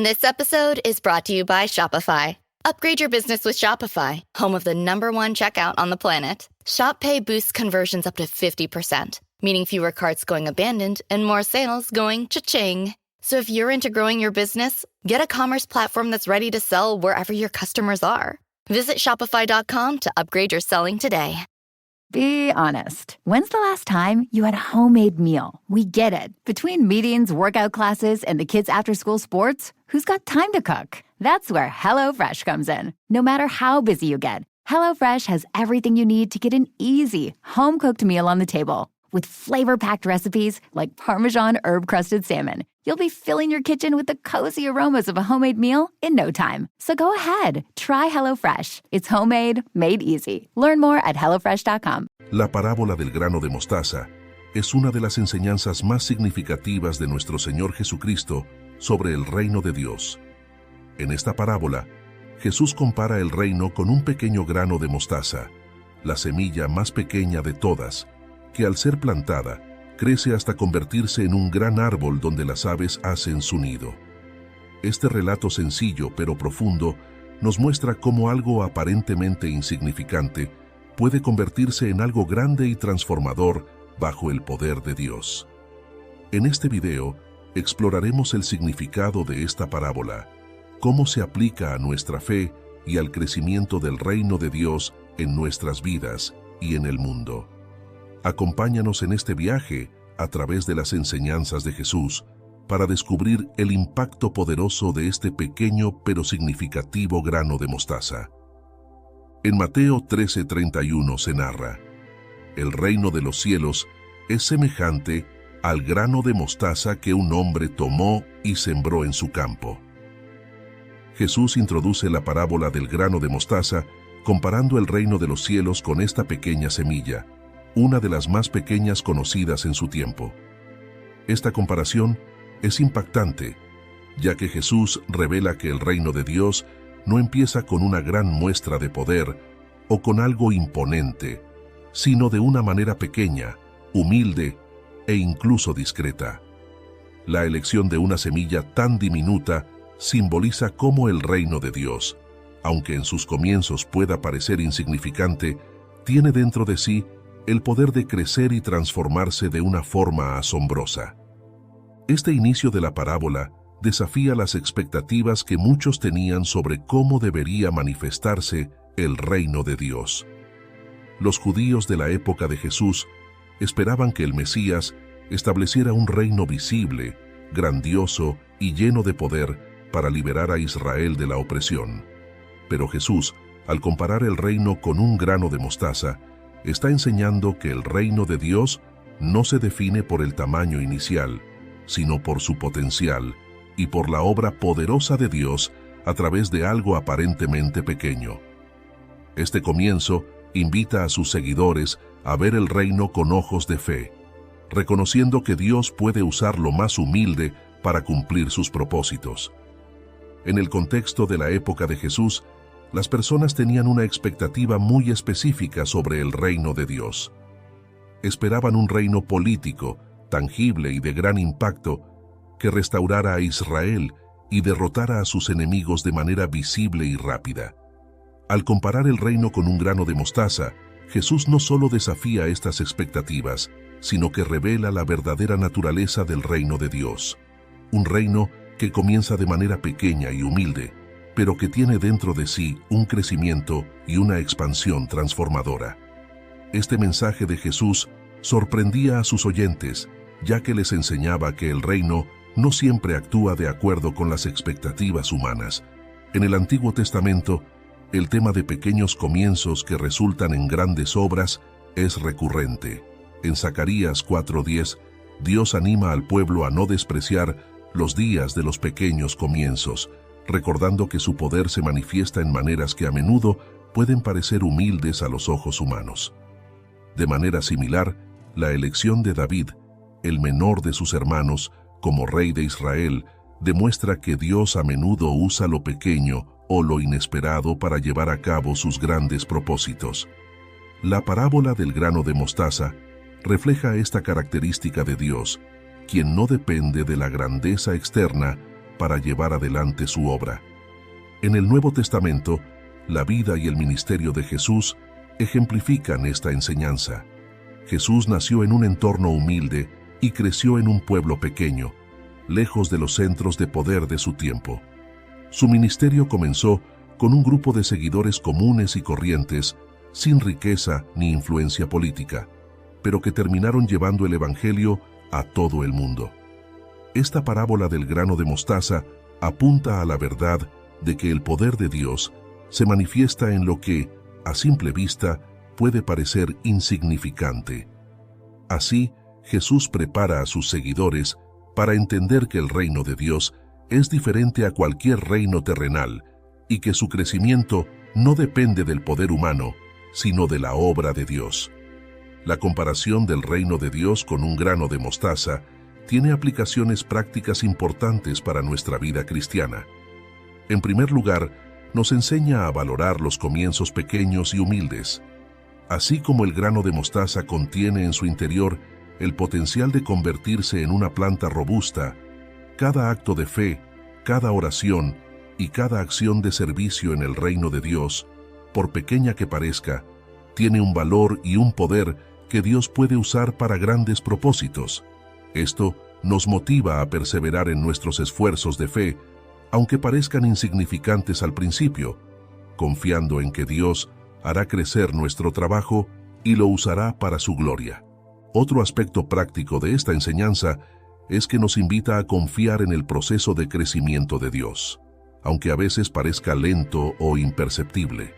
This episode is brought to you by Shopify. Upgrade your business with Shopify, home of the #1 checkout on the planet. Shop Pay boosts conversions up to 50%, meaning fewer carts going abandoned and more sales going cha-ching. So if you're into growing your business, get a commerce platform that's ready to sell wherever your customers are. Visit shopify.com to upgrade your selling today. Be honest. When's the last time you had a homemade meal? We get it. Between meetings, workout classes, and the kids' after-school sports, who's got time to cook? That's where HelloFresh comes in. No matter how busy you get, HelloFresh has everything you need to get an easy, home-cooked meal on the table. With flavor-packed recipes like Parmesan herb-crusted salmon, you'll be filling your kitchen with the cozy aromas of a homemade meal in no time. So go ahead, try HelloFresh. It's homemade, made easy. Learn more at HelloFresh.com. La parábola del grano de mostaza es una de las enseñanzas más significativas de nuestro Señor Jesucristo sobre el reino de Dios. En esta parábola, Jesús compara el reino con un pequeño grano de mostaza, la semilla más pequeña de todas, que al ser plantada, crece hasta convertirse en un gran árbol donde las aves hacen su nido. Este relato sencillo pero profundo nos muestra cómo algo aparentemente insignificante puede convertirse en algo grande y transformador bajo el poder de Dios. En este video, exploraremos el significado de esta parábola, cómo se aplica a nuestra fe y al crecimiento del reino de Dios en nuestras vidas y en el mundo. Acompáñanos en este viaje a través de las enseñanzas de Jesús para descubrir el impacto poderoso de este pequeño pero significativo grano de mostaza. En Mateo 13:31 se narra: el reino de los cielos es semejante al grano de mostaza que un hombre tomó y sembró en su campo. Jesús introduce la parábola del grano de mostaza comparando el reino de los cielos con esta pequeña semilla, una de las más pequeñas conocidas en su tiempo. Esta comparación es impactante, ya que Jesús revela que el reino de Dios no empieza con una gran muestra de poder o con algo imponente, sino de una manera pequeña, humilde e incluso discreta. La elección de una semilla tan diminuta simboliza cómo el reino de Dios, aunque en sus comienzos pueda parecer insignificante, tiene dentro de sí el poder de crecer y transformarse de una forma asombrosa. Este inicio de la parábola desafía las expectativas que muchos tenían sobre cómo debería manifestarse el reino de Dios. Los judíos de la época de Jesús esperaban que el Mesías estableciera un reino visible, grandioso y lleno de poder para liberar a Israel de la opresión. Pero Jesús, al comparar el reino con un grano de mostaza, está enseñando que el reino de Dios no se define por el tamaño inicial, sino por su potencial y por la obra poderosa de Dios a través de algo aparentemente pequeño. Este comienzo invita a sus seguidores a ver el reino con ojos de fe, reconociendo que Dios puede usar lo más humilde para cumplir sus propósitos. En el contexto de la época de Jesús, las personas tenían una expectativa muy específica sobre el reino de Dios. Esperaban un reino político, tangible y de gran impacto, que restaurara a Israel y derrotara a sus enemigos de manera visible y rápida. Al comparar el reino con un grano de mostaza, Jesús no solo desafía estas expectativas, sino que revela la verdadera naturaleza del reino de Dios. Un reino que comienza de manera pequeña y humilde, pero que tiene dentro de sí un crecimiento y una expansión transformadora. Este mensaje de Jesús sorprendía a sus oyentes, ya que les enseñaba que el reino no siempre actúa de acuerdo con las expectativas humanas. En el Antiguo Testamento, el tema de pequeños comienzos que resultan en grandes obras es recurrente. En Zacarías 4:10, Dios anima al pueblo a no despreciar los días de los pequeños comienzos, recordando que su poder se manifiesta en maneras que a menudo pueden parecer humildes a los ojos humanos. De manera similar, la elección de David, el menor de sus hermanos, como rey de Israel, demuestra que Dios a menudo usa lo pequeño o lo inesperado para llevar a cabo sus grandes propósitos. La parábola del grano de mostaza refleja esta característica de Dios, quien no depende de la grandeza externa para llevar adelante su obra. En el Nuevo Testamento, la vida y el ministerio de Jesús ejemplifican esta enseñanza. Jesús nació en un entorno humilde y creció en un pueblo pequeño, lejos de los centros de poder de su tiempo. Su ministerio comenzó con un grupo de seguidores comunes y corrientes, sin riqueza ni influencia política, pero que terminaron llevando el Evangelio a todo el mundo. Esta parábola del grano de mostaza apunta a la verdad de que el poder de Dios se manifiesta en lo que, a simple vista, puede parecer insignificante. Así, Jesús prepara a sus seguidores para entender que el reino de Dios es diferente a cualquier reino terrenal y que su crecimiento no depende del poder humano, sino de la obra de Dios. La comparación del reino de Dios con un grano de mostaza tiene aplicaciones prácticas importantes para nuestra vida cristiana. En primer lugar, nos enseña a valorar los comienzos pequeños y humildes. Así como el grano de mostaza contiene en su interior el potencial de convertirse en una planta robusta, cada acto de fe, cada oración y cada acción de servicio en el reino de Dios, por pequeña que parezca, tiene un valor y un poder que Dios puede usar para grandes propósitos. Esto nos motiva a perseverar en nuestros esfuerzos de fe, aunque parezcan insignificantes al principio, confiando en que Dios hará crecer nuestro trabajo y lo usará para su gloria. Otro aspecto práctico de esta enseñanza es que nos invita a confiar en el proceso de crecimiento de Dios, aunque a veces parezca lento o imperceptible.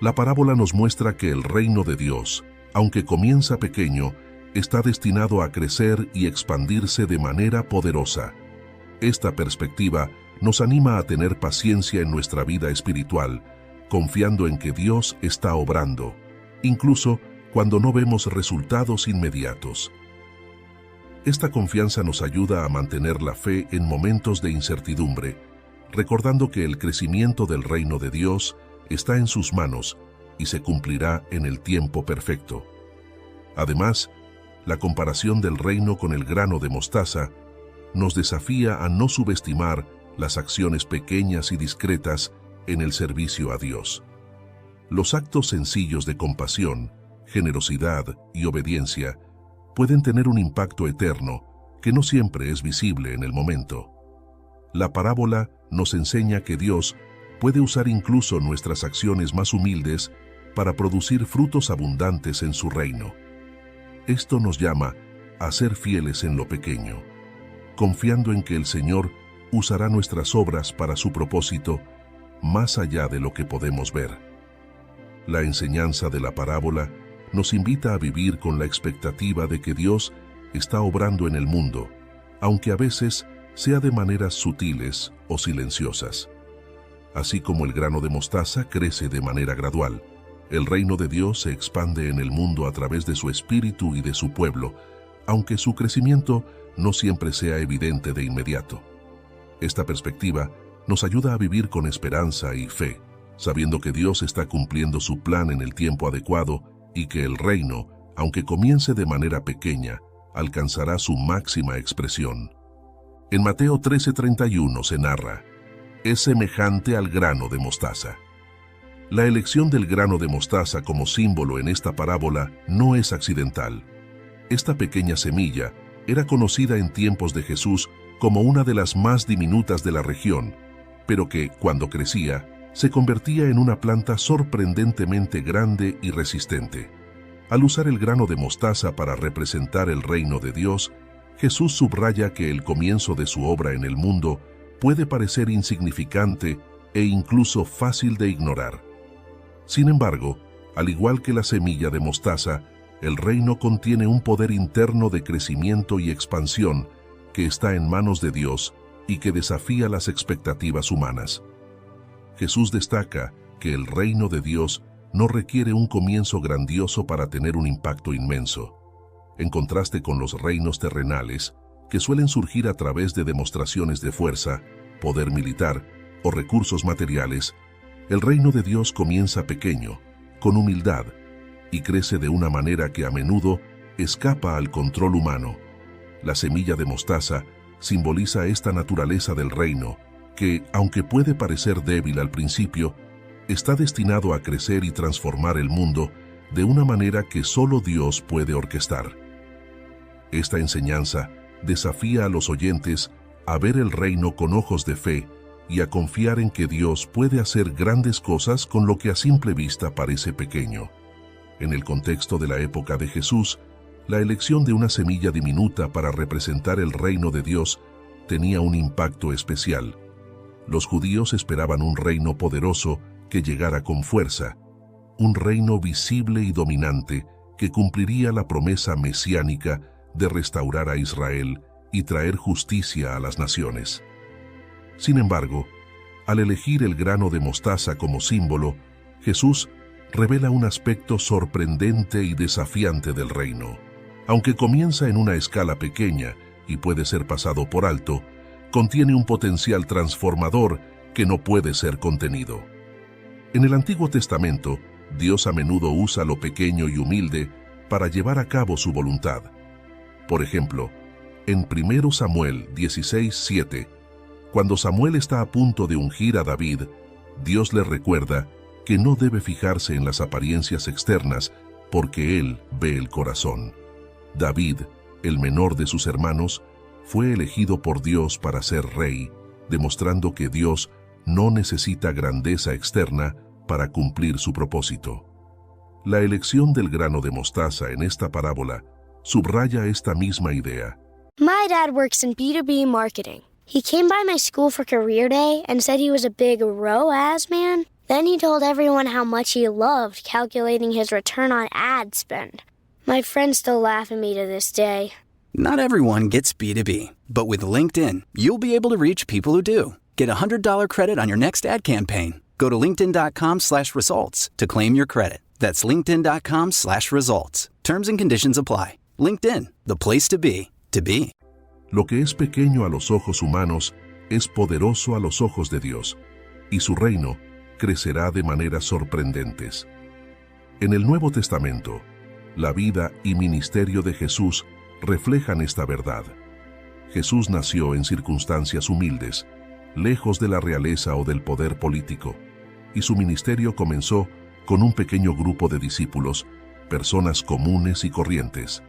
La parábola nos muestra que el reino de Dios, aunque comienza pequeño, está destinado a crecer y expandirse de manera poderosa. Esta perspectiva nos anima a tener paciencia en nuestra vida espiritual, confiando en que Dios está obrando, incluso cuando no vemos resultados inmediatos. Esta confianza nos ayuda a mantener la fe en momentos de incertidumbre, recordando que el crecimiento del reino de Dios está en sus manos y se cumplirá en el tiempo perfecto. Además, la comparación del reino con el grano de mostaza nos desafía a no subestimar las acciones pequeñas y discretas en el servicio a Dios. Los actos sencillos de compasión, generosidad y obediencia pueden tener un impacto eterno que no siempre es visible en el momento. La parábola nos enseña que Dios puede usar incluso nuestras acciones más humildes para producir frutos abundantes en su reino. Esto nos llama a ser fieles en lo pequeño, confiando en que el Señor usará nuestras obras para su propósito más allá de lo que podemos ver. La enseñanza de la parábola nos invita a vivir con la expectativa de que Dios está obrando en el mundo, aunque a veces sea de maneras sutiles o silenciosas. Así como el grano de mostaza crece de manera gradual, el reino de Dios se expande en el mundo a través de su espíritu y de su pueblo, aunque su crecimiento no siempre sea evidente de inmediato. Esta perspectiva nos ayuda a vivir con esperanza y fe, sabiendo que Dios está cumpliendo su plan en el tiempo adecuado y que el reino, aunque comience de manera pequeña, alcanzará su máxima expresión. En Mateo 13:31 se narra: es semejante al grano de mostaza. La elección del grano de mostaza como símbolo en esta parábola no es accidental. Esta pequeña semilla era conocida en tiempos de Jesús como una de las más diminutas de la región, pero que, cuando crecía, se convertía en una planta sorprendentemente grande y resistente. Al usar el grano de mostaza para representar el reino de Dios, Jesús subraya que el comienzo de su obra en el mundo puede parecer insignificante e incluso fácil de ignorar. Sin embargo, al igual que la semilla de mostaza, el reino contiene un poder interno de crecimiento y expansión que está en manos de Dios y que desafía las expectativas humanas. Jesús destaca que el reino de Dios no requiere un comienzo grandioso para tener un impacto inmenso. En contraste con los reinos terrenales, que suelen surgir a través de demostraciones de fuerza, poder militar o recursos materiales, el reino de Dios comienza pequeño, con humildad, y crece de una manera que a menudo escapa al control humano. La semilla de mostaza simboliza esta naturaleza del reino, que, aunque puede parecer débil al principio, está destinado a crecer y transformar el mundo de una manera que solo Dios puede orquestar. Esta enseñanza desafía a los oyentes a ver el reino con ojos de fe y a confiar en que Dios puede hacer grandes cosas con lo que a simple vista parece pequeño. En el contexto de la época de Jesús, la elección de una semilla diminuta para representar el reino de Dios tenía un impacto especial. Los judíos esperaban un reino poderoso que llegara con fuerza, un reino visible y dominante que cumpliría la promesa mesiánica de restaurar a Israel y traer justicia a las naciones. Sin embargo, al elegir el grano de mostaza como símbolo, Jesús revela un aspecto sorprendente y desafiante del reino. Aunque comienza en una escala pequeña y puede ser pasado por alto, contiene un potencial transformador que no puede ser contenido. En el Antiguo Testamento, Dios a menudo usa lo pequeño y humilde para llevar a cabo su voluntad. Por ejemplo, en 1 Samuel 16:7, cuando Samuel está a punto de ungir a David, Dios le recuerda que no debe fijarse en las apariencias externas porque Él ve el corazón. David, el menor de sus hermanos, fue elegido por Dios para ser rey, demostrando que Dios no necesita grandeza externa para cumplir su propósito. La elección del grano de mostaza en esta parábola subraya esta misma idea. My dad works in B2B marketing. He came by my school for career day and said he was a big ROAS man. Then he told everyone how much he loved calculating his return on ad spend. My friends still laugh at me to this day. Not everyone gets B2B, but with LinkedIn, you'll be able to reach people who do. Get a $100 credit on your next ad campaign. Go to linkedin.com/results to claim your credit. That's linkedin.com/results. Terms and conditions apply. LinkedIn, the place to be, to be. Lo que es pequeño a los ojos humanos es poderoso a los ojos de Dios, y su reino crecerá de maneras sorprendentes. En el Nuevo Testamento, la vida y ministerio de Jesús reflejan esta verdad. Jesús nació en circunstancias humildes, lejos de la realeza o del poder político, y su ministerio comenzó con un pequeño grupo de discípulos, personas comunes y corrientes.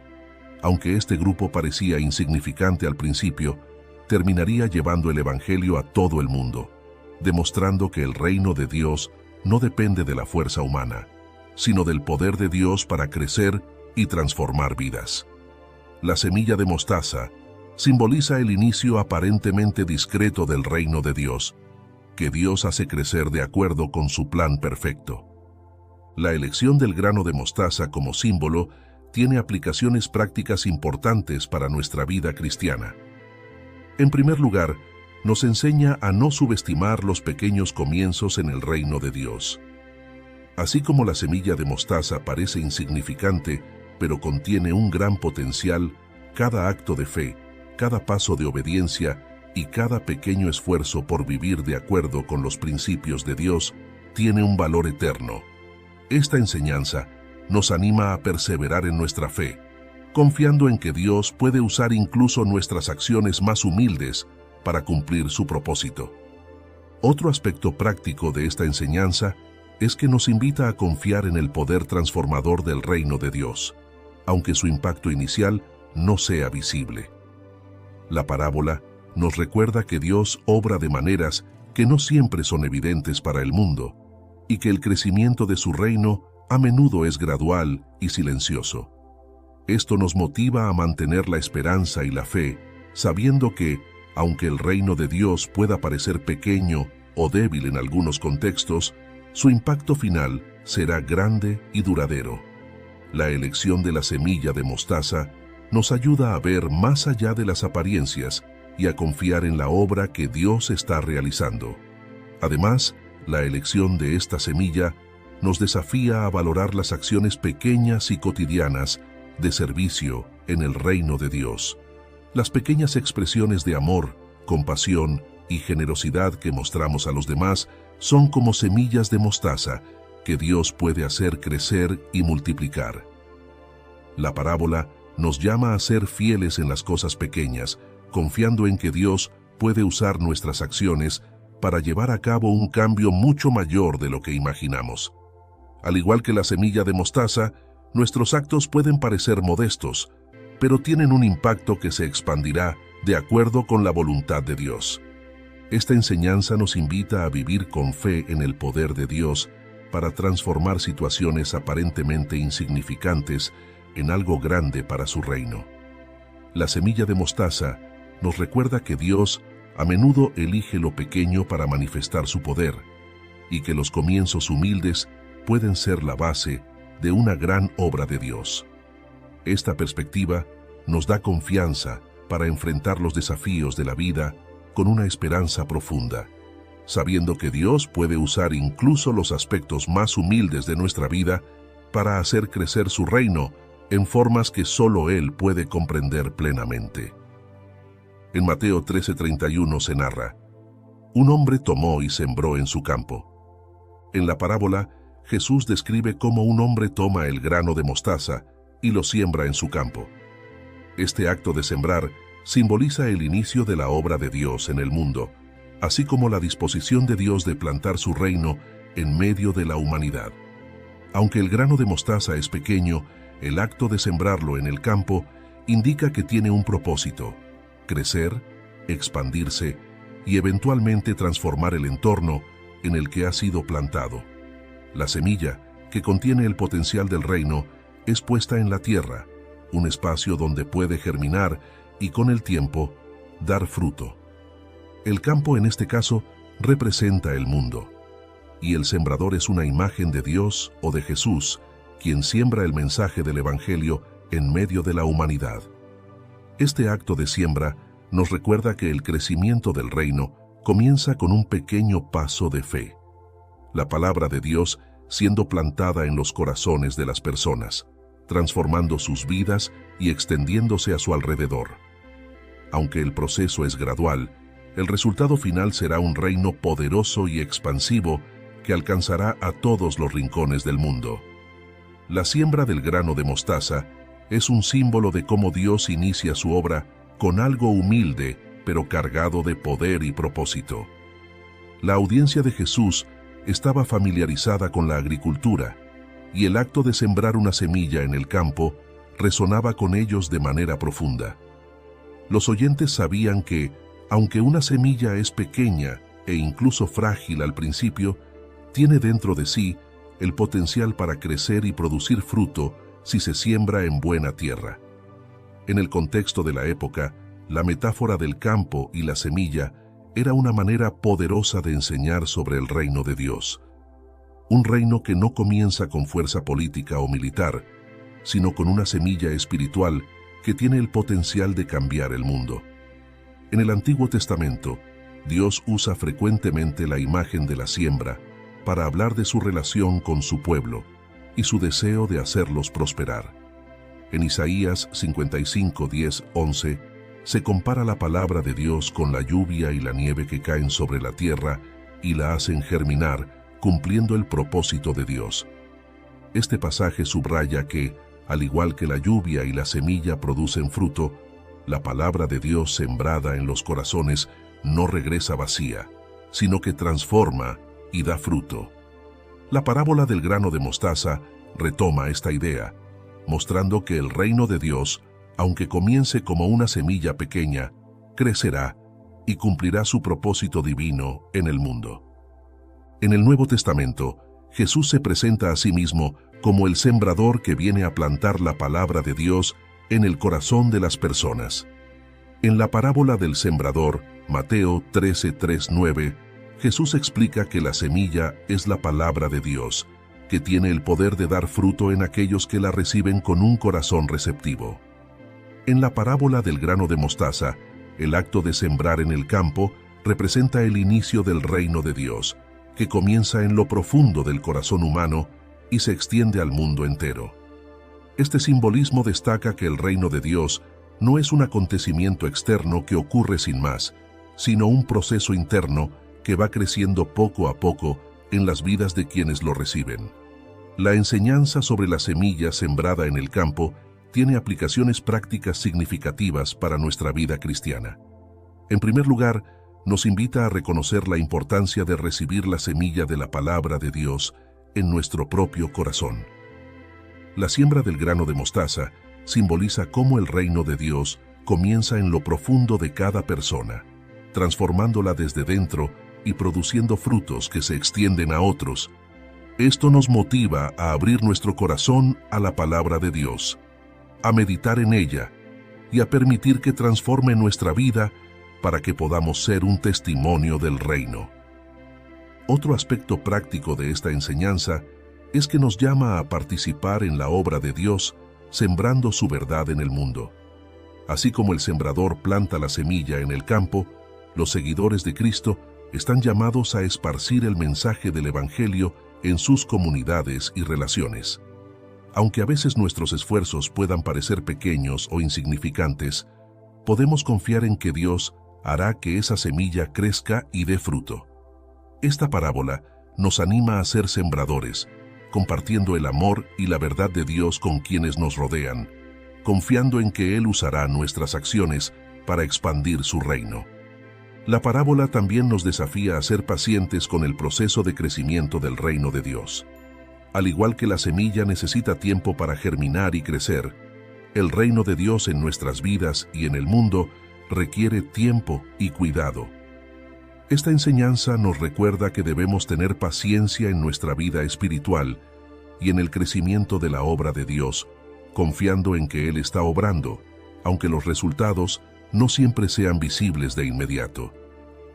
Aunque este grupo parecía insignificante al principio, terminaría llevando el Evangelio a todo el mundo, demostrando que el reino de Dios no depende de la fuerza humana, sino del poder de Dios para crecer y transformar vidas. La semilla de mostaza simboliza el inicio aparentemente discreto del reino de Dios, que Dios hace crecer de acuerdo con su plan perfecto. La elección del grano de mostaza como símbolo tiene aplicaciones prácticas importantes para nuestra vida cristiana. En primer lugar, nos enseña a no subestimar los pequeños comienzos en el reino de Dios. Así como la semilla de mostaza parece insignificante, pero contiene un gran potencial, cada acto de fe, cada paso de obediencia y cada pequeño esfuerzo por vivir de acuerdo con los principios de Dios tiene un valor eterno. Esta enseñanza nos anima a perseverar en nuestra fe, confiando en que Dios puede usar incluso nuestras acciones más humildes para cumplir su propósito. Otro aspecto práctico de esta enseñanza es que nos invita a confiar en el poder transformador del reino de Dios, aunque su impacto inicial no sea visible. La parábola nos recuerda que Dios obra de maneras que no siempre son evidentes para el mundo, y que el crecimiento de su reino a menudo es gradual y silencioso. Esto nos motiva a mantener la esperanza y la fe, sabiendo que, aunque el reino de Dios pueda parecer pequeño o débil en algunos contextos, su impacto final será grande y duradero. La elección de la semilla de mostaza nos ayuda a ver más allá de las apariencias y a confiar en la obra que Dios está realizando. Además, la elección de esta semilla nos desafía a valorar las acciones pequeñas y cotidianas de servicio en el reino de Dios. Las pequeñas expresiones de amor, compasión y generosidad que mostramos a los demás son como semillas de mostaza que Dios puede hacer crecer y multiplicar. La parábola nos llama a ser fieles en las cosas pequeñas, confiando en que Dios puede usar nuestras acciones para llevar a cabo un cambio mucho mayor de lo que imaginamos. Al igual que la semilla de mostaza, nuestros actos pueden parecer modestos, pero tienen un impacto que se expandirá de acuerdo con la voluntad de Dios. Esta enseñanza nos invita a vivir con fe en el poder de Dios para transformar situaciones aparentemente insignificantes en algo grande para su reino. La semilla de mostaza nos recuerda que Dios a menudo elige lo pequeño para manifestar su poder, y que los comienzos humildes pueden ser la base de una gran obra de Dios. Esta perspectiva nos da confianza para enfrentar los desafíos de la vida con una esperanza profunda, sabiendo que Dios puede usar incluso los aspectos más humildes de nuestra vida para hacer crecer su reino en formas que solo Él puede comprender plenamente. En Mateo 13:31 se narra: un hombre tomó y sembró en su campo. En la parábola, Jesús describe cómo un hombre toma el grano de mostaza y lo siembra en su campo. Este acto de sembrar simboliza el inicio de la obra de Dios en el mundo, así como la disposición de Dios de plantar su reino en medio de la humanidad. Aunque el grano de mostaza es pequeño, el acto de sembrarlo en el campo indica que tiene un propósito: crecer, expandirse y eventualmente transformar el entorno en el que ha sido plantado. La semilla, que contiene el potencial del reino, es puesta en la tierra, un espacio donde puede germinar y con el tiempo dar fruto. El campo en este caso representa el mundo, y el sembrador es una imagen de Dios o de Jesús, quien siembra el mensaje del Evangelio en medio de la humanidad. Este acto de siembra nos recuerda que el crecimiento del reino comienza con un pequeño paso de fe. La palabra de Dios siendo plantada en los corazones de las personas, transformando sus vidas y extendiéndose a su alrededor. Aunque el proceso es gradual, el resultado final será un reino poderoso y expansivo que alcanzará a todos los rincones del mundo. La siembra del grano de mostaza es un símbolo de cómo Dios inicia su obra con algo humilde, pero cargado de poder y propósito. La audiencia de Jesús estaba familiarizada con la agricultura, y el acto de sembrar una semilla en el campo resonaba con ellos de manera profunda. Los oyentes sabían que, aunque una semilla es pequeña e incluso frágil al principio, tiene dentro de sí el potencial para crecer y producir fruto si se siembra en buena tierra. En el contexto de la época, la metáfora del campo y la semilla era una manera poderosa de enseñar sobre el reino de Dios. Un reino que no comienza con fuerza política o militar, sino con una semilla espiritual que tiene el potencial de cambiar el mundo. En el Antiguo Testamento, Dios usa frecuentemente la imagen de la siembra para hablar de su relación con su pueblo y su deseo de hacerlos prosperar. En Isaías 55, 10, 11, se compara la palabra de Dios con la lluvia y la nieve que caen sobre la tierra y la hacen germinar, cumpliendo el propósito de Dios. Este pasaje subraya que, al igual que la lluvia y la semilla producen fruto, la palabra de Dios sembrada en los corazones no regresa vacía, sino que transforma y da fruto. La parábola del grano de mostaza retoma esta idea, mostrando que el reino de Dios, aunque comience como una semilla pequeña, crecerá y cumplirá su propósito divino en el mundo. En el Nuevo Testamento, Jesús se presenta a sí mismo como el sembrador que viene a plantar la palabra de Dios en el corazón de las personas. En la parábola del sembrador, Mateo 13:3-9, Jesús explica que la semilla es la palabra de Dios, que tiene el poder de dar fruto en aquellos que la reciben con un corazón receptivo. En la parábola del grano de mostaza, el acto de sembrar en el campo representa el inicio del reino de Dios, que comienza en lo profundo del corazón humano y se extiende al mundo entero. Este simbolismo destaca que el reino de Dios no es un acontecimiento externo que ocurre sin más, sino un proceso interno que va creciendo poco a poco en las vidas de quienes lo reciben. La enseñanza sobre la semilla sembrada en el campo tiene aplicaciones prácticas significativas para nuestra vida cristiana. En primer lugar, nos invita a reconocer la importancia de recibir la semilla de la palabra de Dios en nuestro propio corazón. La siembra del grano de mostaza simboliza cómo el reino de Dios comienza en lo profundo de cada persona, transformándola desde dentro y produciendo frutos que se extienden a otros. Esto nos motiva a abrir nuestro corazón a la palabra de Dios, a meditar en ella y a permitir que transforme nuestra vida para que podamos ser un testimonio del reino. Otro aspecto práctico de esta enseñanza es que nos llama a participar en la obra de Dios, sembrando su verdad en el mundo. Así como el sembrador planta la semilla en el campo, los seguidores de Cristo están llamados a esparcir el mensaje del Evangelio en sus comunidades y relaciones. Aunque a veces nuestros esfuerzos puedan parecer pequeños o insignificantes, podemos confiar en que Dios hará que esa semilla crezca y dé fruto. Esta parábola nos anima a ser sembradores, compartiendo el amor y la verdad de Dios con quienes nos rodean, confiando en que Él usará nuestras acciones para expandir su reino. La parábola también nos desafía a ser pacientes con el proceso de crecimiento del reino de Dios. Al igual que la semilla necesita tiempo para germinar y crecer, el reino de Dios en nuestras vidas y en el mundo requiere tiempo y cuidado. Esta enseñanza nos recuerda que debemos tener paciencia en nuestra vida espiritual y en el crecimiento de la obra de Dios, confiando en que Él está obrando, aunque los resultados no siempre sean visibles de inmediato.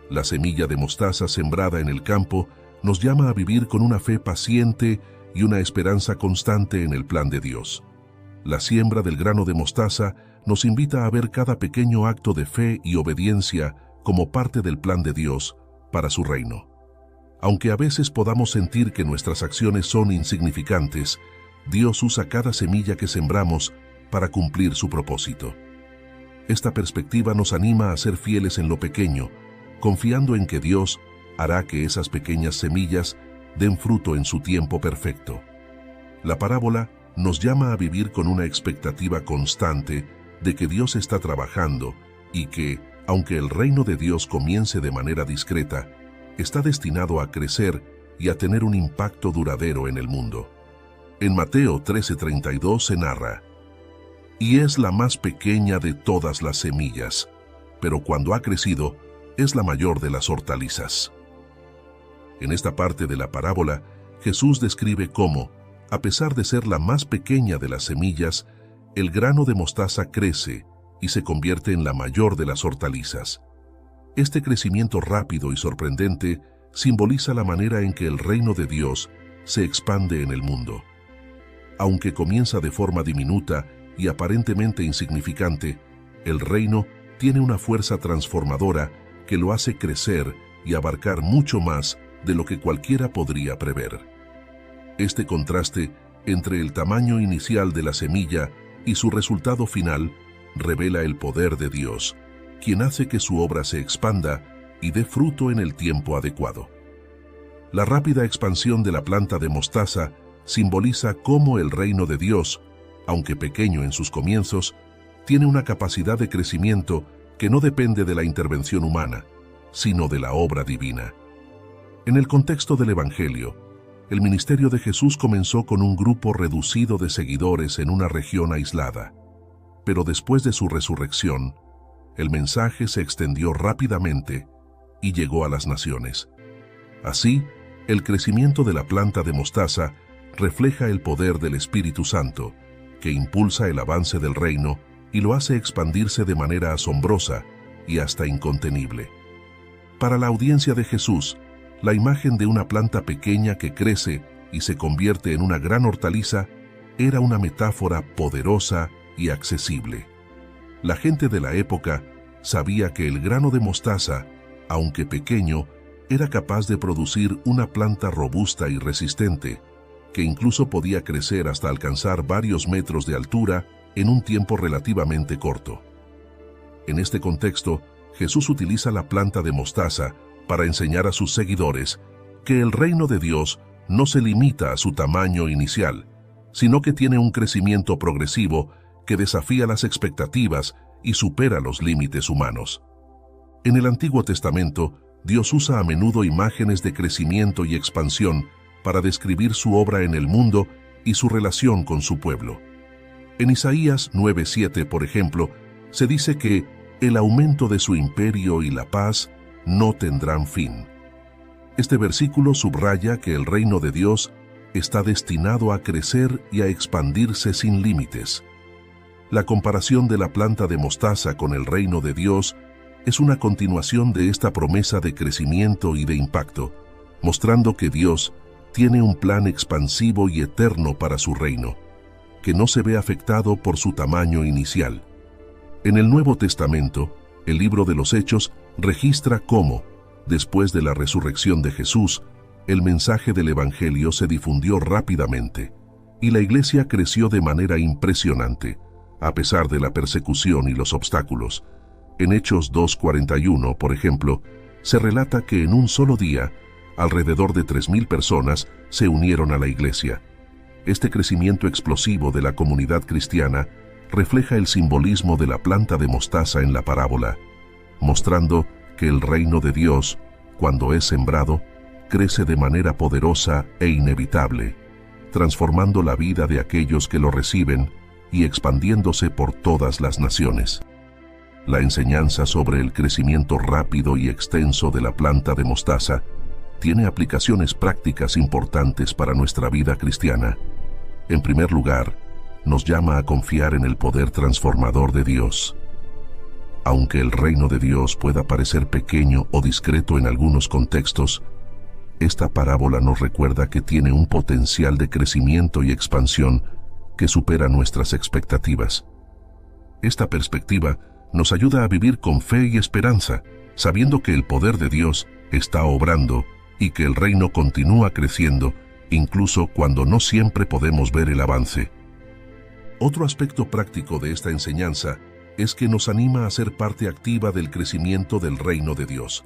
La semilla de mostaza sembrada en el campo nos llama a vivir con una fe paciente y una esperanza constante en el plan de Dios. La siembra del grano de mostaza nos invita a ver cada pequeño acto de fe y obediencia como parte del plan de Dios para su reino. Aunque a veces podamos sentir que nuestras acciones son insignificantes, Dios usa cada semilla que sembramos para cumplir su propósito. Esta perspectiva nos anima a ser fieles en lo pequeño, confiando en que Dios hará que esas pequeñas semillas den fruto en su tiempo perfecto. La parábola nos llama a vivir con una expectativa constante de que Dios está trabajando y que, aunque el reino de Dios comience de manera discreta, está destinado a crecer y a tener un impacto duradero en el mundo. En Mateo 13:32 se narra: «Y es la más pequeña de todas las semillas, pero cuando ha crecido, es la mayor de las hortalizas». En esta parte de la parábola, Jesús describe cómo, a pesar de ser la más pequeña de las semillas, el grano de mostaza crece y se convierte en la mayor de las hortalizas. Este crecimiento rápido y sorprendente simboliza la manera en que el reino de Dios se expande en el mundo. Aunque comienza de forma diminuta y aparentemente insignificante, el reino tiene una fuerza transformadora que lo hace crecer y abarcar mucho más de lo que cualquiera podría prever. Este contraste entre el tamaño inicial de la semilla y su resultado final revela el poder de Dios, quien hace que su obra se expanda y dé fruto en el tiempo adecuado. La rápida expansión de la planta de mostaza simboliza cómo el reino de Dios, aunque pequeño en sus comienzos, tiene una capacidad de crecimiento que no depende de la intervención humana, sino de la obra divina. En el contexto del Evangelio, el ministerio de Jesús comenzó con un grupo reducido de seguidores en una región aislada. Pero después de su resurrección, el mensaje se extendió rápidamente y llegó a las naciones. Así, el crecimiento de la planta de mostaza refleja el poder del Espíritu Santo, que impulsa el avance del reino y lo hace expandirse de manera asombrosa y hasta incontenible. Para la audiencia de Jesús, la imagen de una planta pequeña que crece y se convierte en una gran hortaliza era una metáfora poderosa y accesible. La gente de la época sabía que el grano de mostaza, aunque pequeño, era capaz de producir una planta robusta y resistente, que incluso podía crecer hasta alcanzar varios metros de altura en un tiempo relativamente corto. En este contexto, Jesús utiliza la planta de mostaza para enseñar a sus seguidores que el reino de Dios no se limita a su tamaño inicial, sino que tiene un crecimiento progresivo que desafía las expectativas y supera los límites humanos. En el Antiguo Testamento, Dios usa a menudo imágenes de crecimiento y expansión para describir su obra en el mundo y su relación con su pueblo. En Isaías 9:7, por ejemplo, se dice que el aumento de su imperio y la paz no tendrán fin. Este versículo subraya que el reino de Dios está destinado a crecer y a expandirse sin límites. La comparación de la planta de mostaza con el reino de Dios es una continuación de esta promesa de crecimiento y de impacto, mostrando que Dios tiene un plan expansivo y eterno para su reino, que no se ve afectado por su tamaño inicial. En el Nuevo Testamento, el libro de los Hechos registra cómo, después de la resurrección de Jesús, el mensaje del Evangelio se difundió rápidamente, y la iglesia creció de manera impresionante, a pesar de la persecución y los obstáculos. En Hechos 2:41, por ejemplo, se relata que en un solo día, alrededor de 3,000 personas se unieron a la iglesia. Este crecimiento explosivo de la comunidad cristiana refleja el simbolismo de la planta de mostaza en la parábola, mostrando que el reino de Dios, cuando es sembrado, crece de manera poderosa e inevitable, transformando la vida de aquellos que lo reciben y expandiéndose por todas las naciones. La enseñanza sobre el crecimiento rápido y extenso de la planta de mostaza tiene aplicaciones prácticas importantes para nuestra vida cristiana. En primer lugar, nos llama a confiar en el poder transformador de Dios. Aunque el reino de Dios pueda parecer pequeño o discreto en algunos contextos, esta parábola nos recuerda que tiene un potencial de crecimiento y expansión que supera nuestras expectativas. Esta perspectiva nos ayuda a vivir con fe y esperanza, sabiendo que el poder de Dios está obrando y que el reino continúa creciendo, incluso cuando no siempre podemos ver el avance. Otro aspecto práctico de esta enseñanza es que nos anima a ser parte activa del crecimiento del reino de Dios.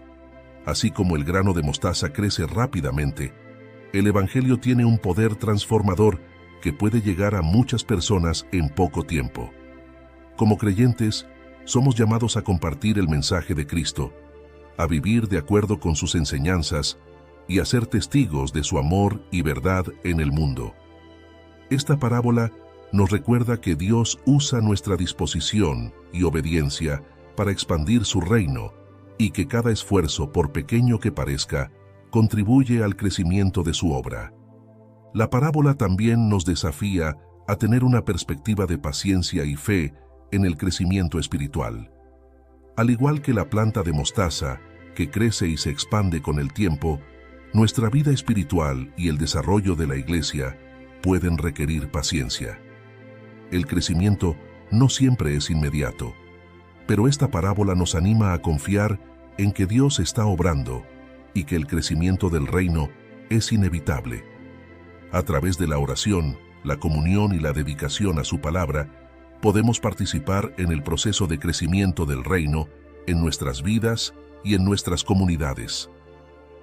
Así como el grano de mostaza crece rápidamente, el Evangelio tiene un poder transformador que puede llegar a muchas personas en poco tiempo. Como creyentes, somos llamados a compartir el mensaje de Cristo, a vivir de acuerdo con sus enseñanzas y a ser testigos de su amor y verdad en el mundo. Esta parábola nos recuerda que Dios usa nuestra disposición y obediencia para expandir su reino y que cada esfuerzo, por pequeño que parezca, contribuye al crecimiento de su obra. La parábola también nos desafía a tener una perspectiva de paciencia y fe en el crecimiento espiritual. Al igual que la planta de mostaza, que crece y se expande con el tiempo, nuestra vida espiritual y el desarrollo de la iglesia pueden requerir paciencia. El crecimiento no siempre es inmediato, pero esta parábola nos anima a confiar en que Dios está obrando y que el crecimiento del reino es inevitable. A través de la oración, la comunión y la dedicación a su palabra, podemos participar en el proceso de crecimiento del reino en nuestras vidas y en nuestras comunidades.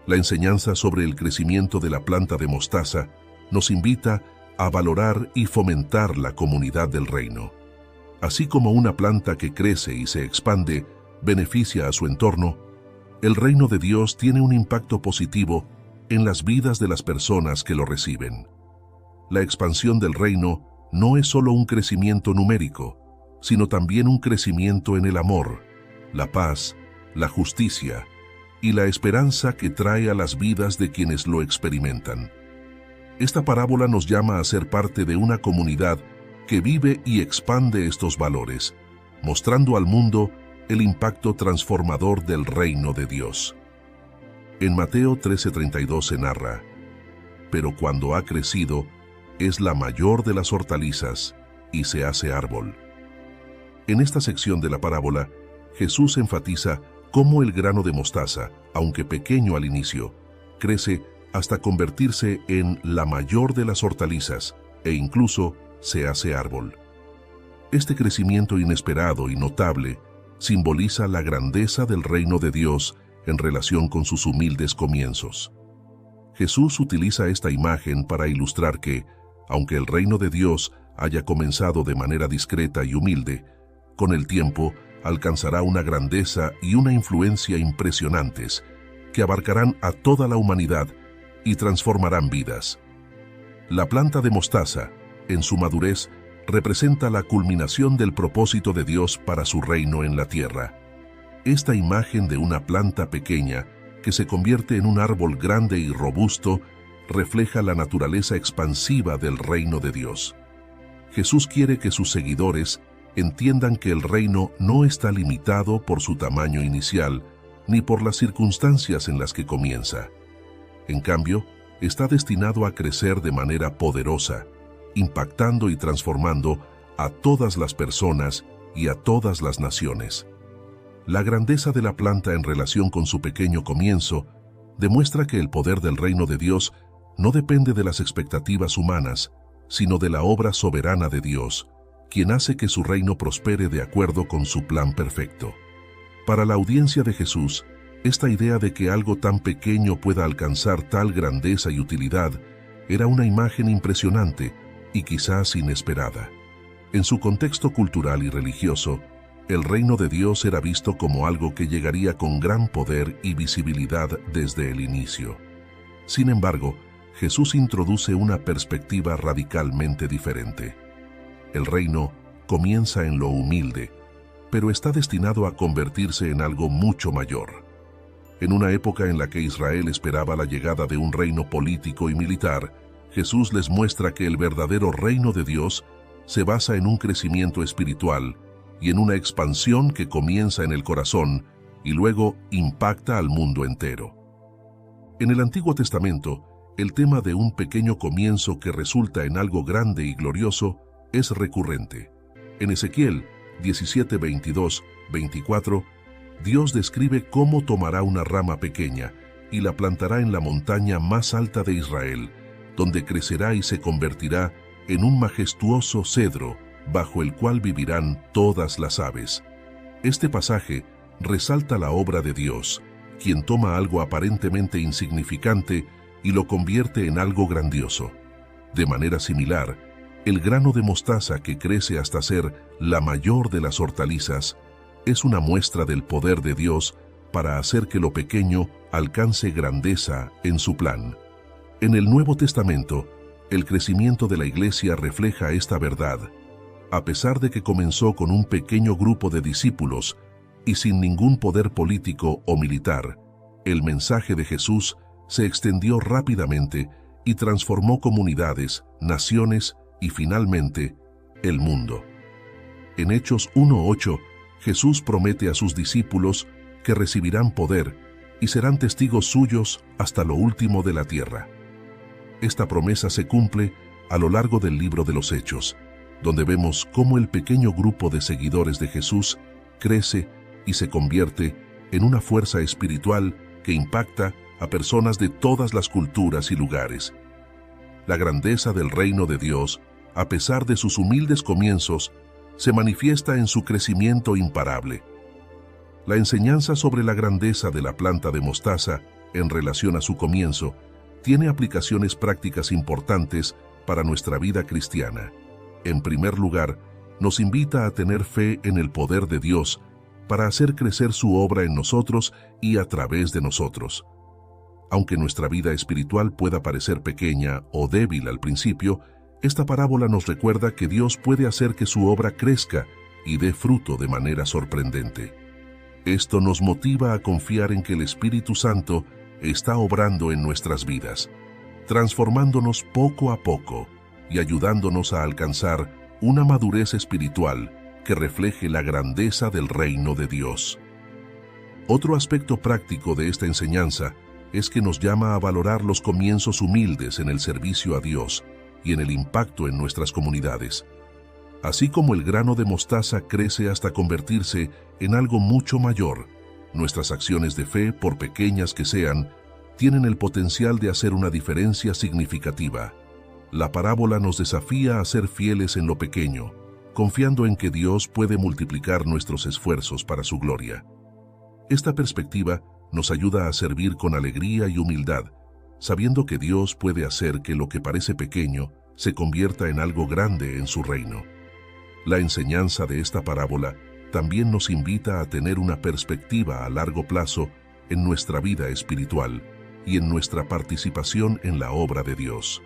La enseñanza sobre el crecimiento de la planta de mostaza nos invita a valorar y fomentar la comunidad del reino. Así como una planta que crece y se expande beneficia a su entorno, el reino de Dios tiene un impacto positivo en las vidas de las personas que lo reciben. La expansión del reino no es solo un crecimiento numérico, sino también un crecimiento en el amor, la paz, la justicia y la esperanza que trae a las vidas de quienes lo experimentan. Esta parábola nos llama a ser parte de una comunidad que vive y expande estos valores, mostrando al mundo el impacto transformador del reino de Dios. En Mateo 13:32 se narra: «Pero cuando ha crecido, es la mayor de las hortalizas y se hace árbol». En esta sección de la parábola, Jesús enfatiza cómo el grano de mostaza, aunque pequeño al inicio, crece hasta convertirse en la mayor de las hortalizas e incluso se hace árbol. Este crecimiento inesperado y notable simboliza la grandeza del reino de Dios en relación con sus humildes comienzos. Jesús utiliza esta imagen para ilustrar que, aunque el reino de Dios haya comenzado de manera discreta y humilde, con el tiempo alcanzará una grandeza y una influencia impresionantes que abarcarán a toda la humanidad y transformarán vidas. La planta de mostaza, en su madurez, representa la culminación del propósito de Dios para su reino en la tierra. Esta imagen de una planta pequeña que se convierte en un árbol grande y robusto refleja la naturaleza expansiva del reino de Dios. Jesús quiere que sus seguidores entiendan que el reino no está limitado por su tamaño inicial ni por las circunstancias en las que comienza. En cambio, está destinado a crecer de manera poderosa, impactando y transformando a todas las personas y a todas las naciones. La grandeza de la planta en relación con su pequeño comienzo demuestra que el poder del reino de Dios no depende de las expectativas humanas, sino de la obra soberana de Dios, quien hace que su reino prospere de acuerdo con su plan perfecto. Para la audiencia de Jesús, esta idea de que algo tan pequeño pueda alcanzar tal grandeza y utilidad era una imagen impresionante y quizás inesperada. En su contexto cultural y religioso, el reino de Dios era visto como algo que llegaría con gran poder y visibilidad desde el inicio. Sin embargo, Jesús introduce una perspectiva radicalmente diferente. El reino comienza en lo humilde, pero está destinado a convertirse en algo mucho mayor. En una época en la que Israel esperaba la llegada de un reino político y militar, Jesús les muestra que el verdadero reino de Dios se basa en un crecimiento espiritual y en una expansión que comienza en el corazón y luego impacta al mundo entero. En el Antiguo Testamento, el tema de un pequeño comienzo que resulta en algo grande y glorioso es recurrente. En Ezequiel 17, 22, 24, Dios describe cómo tomará una rama pequeña y la plantará en la montaña más alta de Israel, donde crecerá y se convertirá en un majestuoso cedro bajo el cual vivirán todas las aves. Este pasaje resalta la obra de Dios, quien toma algo aparentemente insignificante y lo convierte en algo grandioso. De manera similar, el grano de mostaza que crece hasta ser la mayor de las hortalizas es una muestra del poder de Dios para hacer que lo pequeño alcance grandeza en su plan. En el Nuevo Testamento, el crecimiento de la Iglesia refleja esta verdad. A pesar de que comenzó con un pequeño grupo de discípulos y sin ningún poder político o militar, el mensaje de Jesús se extendió rápidamente y transformó comunidades, naciones y finalmente el mundo. En Hechos 1:8, Jesús promete a sus discípulos que recibirán poder y serán testigos suyos hasta lo último de la tierra. Esta promesa se cumple a lo largo del libro de los Hechos, donde vemos cómo el pequeño grupo de seguidores de Jesús crece y se convierte en una fuerza espiritual que impacta a personas de todas las culturas y lugares. La grandeza del reino de Dios, a pesar de sus humildes comienzos, se manifiesta en su crecimiento imparable. La enseñanza sobre la grandeza de la planta de mostaza en relación a su comienzo tiene aplicaciones prácticas importantes para nuestra vida cristiana. En primer lugar, nos invita a tener fe en el poder de Dios para hacer crecer su obra en nosotros y a través de nosotros. Aunque nuestra vida espiritual pueda parecer pequeña o débil al principio, esta parábola nos recuerda que Dios puede hacer que su obra crezca y dé fruto de manera sorprendente. Esto nos motiva a confiar en que el Espíritu Santo está obrando en nuestras vidas, transformándonos poco a poco y ayudándonos a alcanzar una madurez espiritual que refleje la grandeza del reino de Dios. Otro aspecto práctico de esta enseñanza es que nos llama a valorar los comienzos humildes en el servicio a Dios y en el impacto en nuestras comunidades. Así como el grano de mostaza crece hasta convertirse en algo mucho mayor, nuestras acciones de fe, por pequeñas que sean, tienen el potencial de hacer una diferencia significativa. La parábola nos desafía a ser fieles en lo pequeño, confiando en que Dios puede multiplicar nuestros esfuerzos para su gloria. Esta perspectiva nos ayuda a servir con alegría y humildad, sabiendo que Dios puede hacer que lo que parece pequeño se convierta en algo grande en su reino. La enseñanza de esta parábola también nos invita a tener una perspectiva a largo plazo en nuestra vida espiritual y en nuestra participación en la obra de Dios.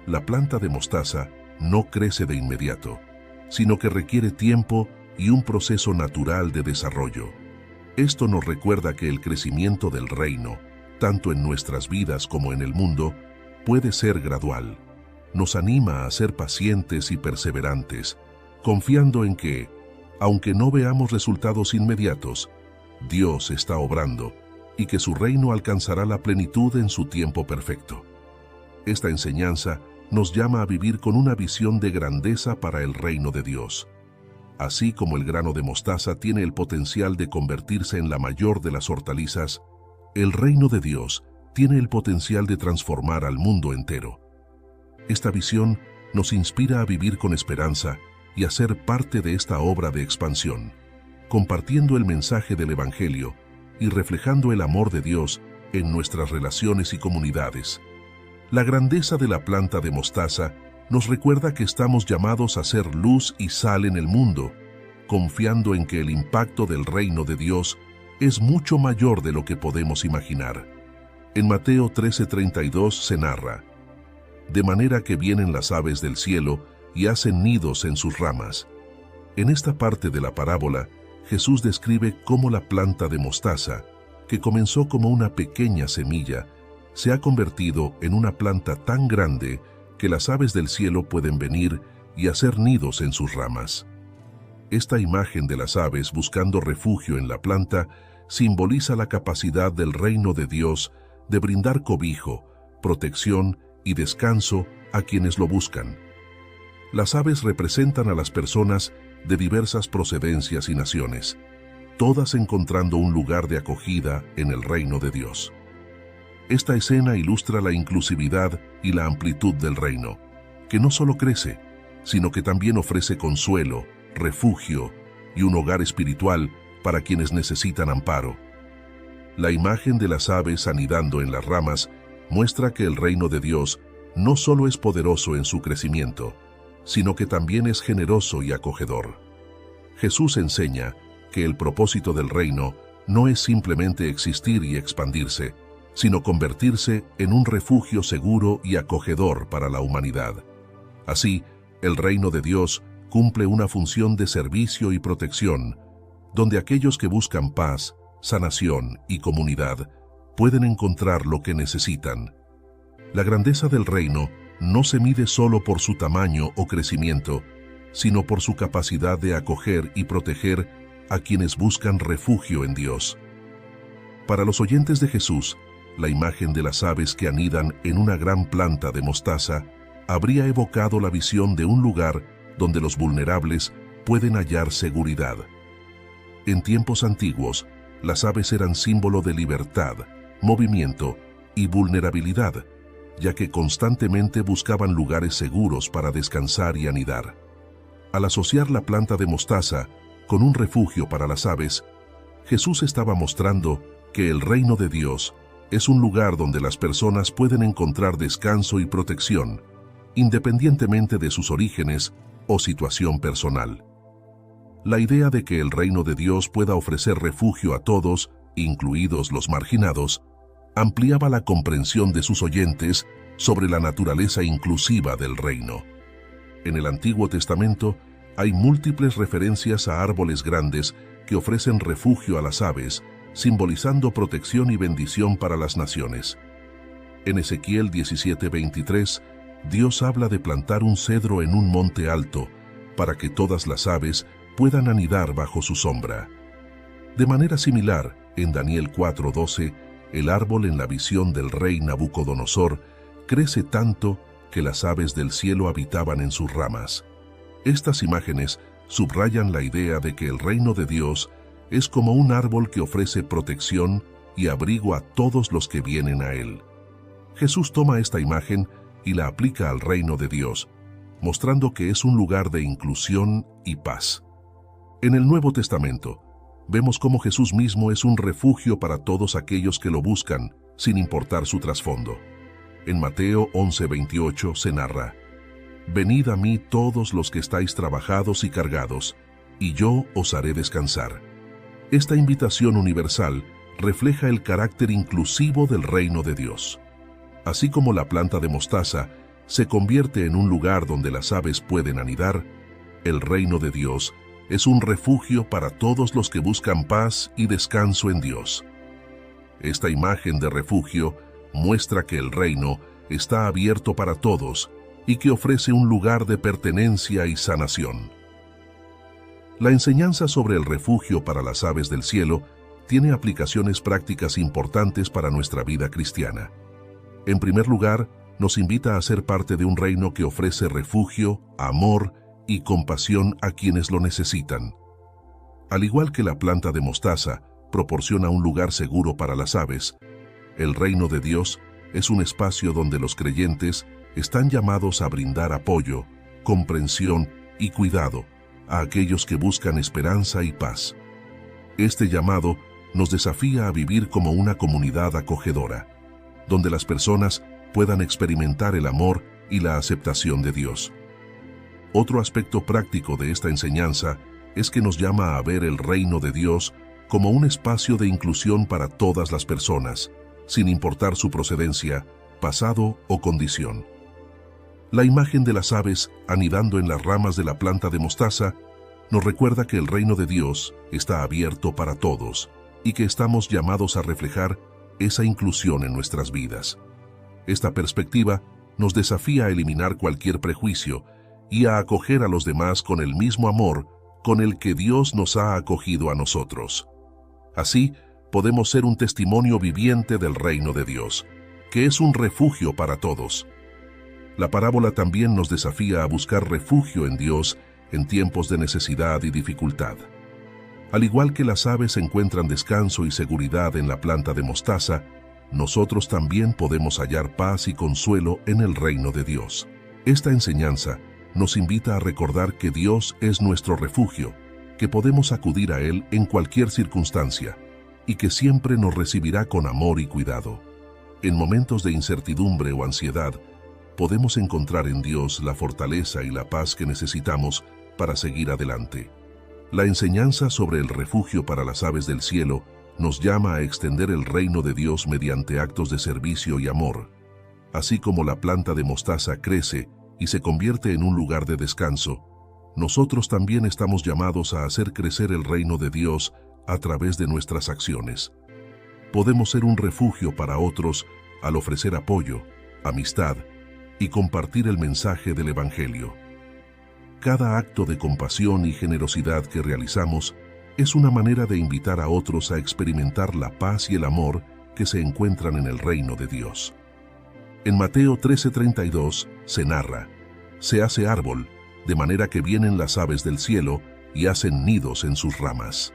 La planta de mostaza no crece de inmediato, sino que requiere tiempo y un proceso natural de desarrollo. Esto nos recuerda que el crecimiento del reino, tanto en nuestras vidas como en el mundo, puede ser gradual. Nos anima a ser pacientes y perseverantes, confiando en que, aunque no veamos resultados inmediatos, Dios está obrando y que su reino alcanzará la plenitud en su tiempo perfecto. Esta enseñanza nos llama a vivir con una visión de grandeza para el reino de Dios. Así como el grano de mostaza tiene el potencial de convertirse en la mayor de las hortalizas, el reino de Dios tiene el potencial de transformar al mundo entero. Esta visión nos inspira a vivir con esperanza y a ser parte de esta obra de expansión, compartiendo el mensaje del Evangelio y reflejando el amor de Dios en nuestras relaciones y comunidades. La grandeza de la planta de mostaza nos recuerda que estamos llamados a ser luz y sal en el mundo, confiando en que el impacto del reino de Dios es mucho mayor de lo que podemos imaginar. En Mateo 13:32 se narra: de manera que vienen las aves del cielo y hacen nidos en sus ramas. En esta parte de la parábola, Jesús describe cómo la planta de mostaza, que comenzó como una pequeña semilla, se ha convertido en una planta tan grande que las aves del cielo pueden venir y hacer nidos en sus ramas. Esta imagen de las aves buscando refugio en la planta simboliza la capacidad del reino de Dios de brindar cobijo, protección y descanso a quienes lo buscan. Las aves representan a las personas de diversas procedencias y naciones, todas encontrando un lugar de acogida en el reino de Dios. Esta escena ilustra la inclusividad y la amplitud del reino, que no solo crece, sino que también ofrece consuelo, refugio y un hogar espiritual para quienes necesitan amparo. La imagen de las aves anidando en las ramas muestra que el reino de Dios no solo es poderoso en su crecimiento, sino que también es generoso y acogedor. Jesús enseña que el propósito del reino no es simplemente existir y expandirse, sino convertirse en un refugio seguro y acogedor para la humanidad. Así, el reino de Dios cumple una función de servicio y protección, donde aquellos que buscan paz, sanación y comunidad pueden encontrar lo que necesitan. La grandeza del reino no se mide solo por su tamaño o crecimiento, sino por su capacidad de acoger y proteger a quienes buscan refugio en Dios. Para los oyentes de Jesús, la imagen de las aves que anidan en una gran planta de mostaza habría evocado la visión de un lugar donde los vulnerables pueden hallar seguridad. En tiempos antiguos, las aves eran símbolo de libertad, movimiento y vulnerabilidad, ya que constantemente buscaban lugares seguros para descansar y anidar. Al asociar la planta de mostaza con un refugio para las aves, Jesús estaba mostrando que el reino de Dios es un lugar donde las personas pueden encontrar descanso y protección, independientemente de sus orígenes o situación personal. La idea de que el reino de Dios pueda ofrecer refugio a todos, incluidos los marginados, ampliaba la comprensión de sus oyentes sobre la naturaleza inclusiva del reino. En el Antiguo Testamento hay múltiples referencias a árboles grandes que ofrecen refugio a las aves, simbolizando protección y bendición para las naciones. En Ezequiel 17:23, Dios habla de plantar un cedro en un monte alto, para que todas las aves puedan anidar bajo su sombra. De manera similar, en Daniel 4:12, el árbol en la visión del rey Nabucodonosor crece tanto que las aves del cielo habitaban en sus ramas. Estas imágenes subrayan la idea de que el reino de Dios es como un árbol que ofrece protección y abrigo a todos los que vienen a él. Jesús toma esta imagen y la aplica al reino de Dios, mostrando que es un lugar de inclusión y paz. En el Nuevo Testamento, vemos cómo Jesús mismo es un refugio para todos aquellos que lo buscan, sin importar su trasfondo. En Mateo 11:28 se narra: Venid a mí todos los que estáis trabajados y cargados, y yo os haré descansar. Esta invitación universal refleja el carácter inclusivo del reino de Dios. Así como la planta de mostaza se convierte en un lugar donde las aves pueden anidar, el reino de Dios es un refugio para todos los que buscan paz y descanso en Dios. Esta imagen de refugio muestra que el reino está abierto para todos y que ofrece un lugar de pertenencia y sanación. La enseñanza sobre el refugio para las aves del cielo tiene aplicaciones prácticas importantes para nuestra vida cristiana. En primer lugar, nos invita a ser parte de un reino que ofrece refugio, amor y compasión a quienes lo necesitan. Al igual que la planta de mostaza proporciona un lugar seguro para las aves, el reino de Dios es un espacio donde los creyentes están llamados a brindar apoyo, comprensión y cuidado a aquellos que buscan esperanza y paz. Este llamado nos desafía a vivir como una comunidad acogedora, donde las personas puedan experimentar el amor y la aceptación de Dios. Otro aspecto práctico de esta enseñanza es que nos llama a ver el reino de Dios como un espacio de inclusión para todas las personas, sin importar su procedencia, pasado o condición. La imagen de las aves anidando en las ramas de la planta de mostaza nos recuerda que el reino de Dios está abierto para todos y que estamos llamados a reflejar esa inclusión en nuestras vidas. Esta perspectiva nos desafía a eliminar cualquier prejuicio y a acoger a los demás con el mismo amor con el que Dios nos ha acogido a nosotros. Así, podemos ser un testimonio viviente del reino de Dios, que es un refugio para todos. La parábola también nos desafía a buscar refugio en Dios en tiempos de necesidad y dificultad. Al igual que las aves encuentran descanso y seguridad en la planta de mostaza, nosotros también podemos hallar paz y consuelo en el reino de Dios. Esta enseñanza nos invita a recordar que Dios es nuestro refugio, que podemos acudir a Él en cualquier circunstancia y que siempre nos recibirá con amor y cuidado. En momentos de incertidumbre o ansiedad, podemos encontrar en Dios la fortaleza y la paz que necesitamos para seguir adelante. La enseñanza sobre el refugio para las aves del cielo nos llama a extender el reino de Dios mediante actos de servicio y amor. Así como la planta de mostaza crece y se convierte en un lugar de descanso, nosotros también estamos llamados a hacer crecer el reino de Dios a través de nuestras acciones. Podemos ser un refugio para otros al ofrecer apoyo, amistad y compartir el mensaje del Evangelio. Cada acto de compasión y generosidad que realizamos es una manera de invitar a otros a experimentar la paz y el amor que se encuentran en el reino de Dios. En Mateo 13:32 se narra: se hace árbol, de manera que vienen las aves del cielo y hacen nidos en sus ramas.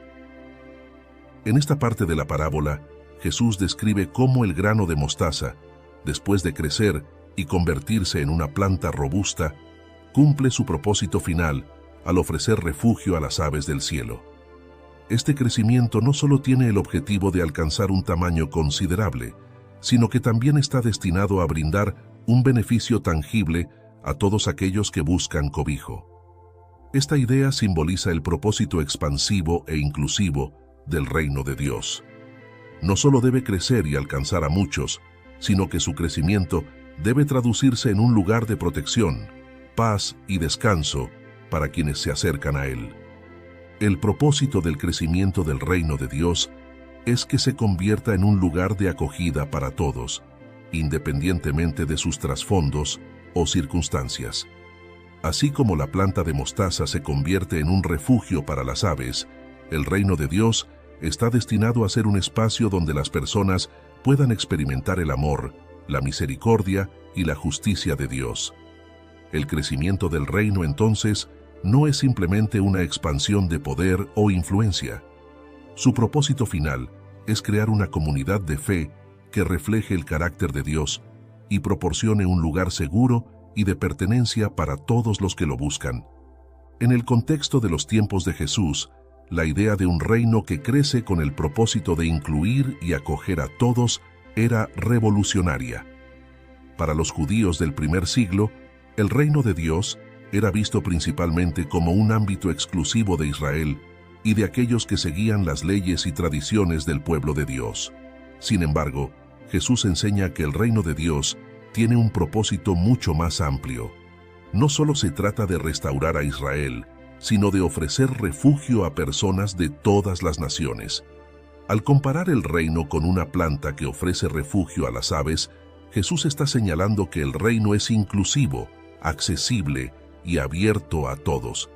En esta parte de la parábola, Jesús describe cómo el grano de mostaza, después de crecer y convertirse en una planta robusta, cumple su propósito final al ofrecer refugio a las aves del cielo. Este crecimiento no solo tiene el objetivo de alcanzar un tamaño considerable, sino que también está destinado a brindar un beneficio tangible a todos aquellos que buscan cobijo. Esta idea simboliza el propósito expansivo e inclusivo del reino de Dios. No solo debe crecer y alcanzar a muchos, sino que su crecimiento debe traducirse en un lugar de protección, paz y descanso para quienes se acercan a él. El propósito del crecimiento del reino de Dios es que se convierta en un lugar de acogida para todos, independientemente de sus trasfondos o circunstancias. Así como la planta de mostaza se convierte en un refugio para las aves, el reino de Dios está destinado a ser un espacio donde las personas puedan experimentar el amor, la misericordia y la justicia de Dios. El crecimiento del reino, entonces, no es simplemente una expansión de poder o influencia. Su propósito final es crear una comunidad de fe que refleje el carácter de Dios y proporcione un lugar seguro y de pertenencia para todos los que lo buscan. En el contexto de los tiempos de Jesús, la idea de un reino que crece con el propósito de incluir y acoger a todos era revolucionaria. Para los judíos del primer siglo, El reino de Dios era visto principalmente como un ámbito exclusivo de Israel y de aquellos que seguían las leyes y tradiciones del pueblo de Dios. Sin embargo, Jesús enseña que el reino de Dios tiene un propósito mucho más amplio. No solo se trata de restaurar a Israel, sino de ofrecer refugio a personas de todas las naciones. Al comparar el reino con una planta que ofrece refugio a las aves, Jesús está señalando que el reino es inclusivo, accesible y abierto a todos.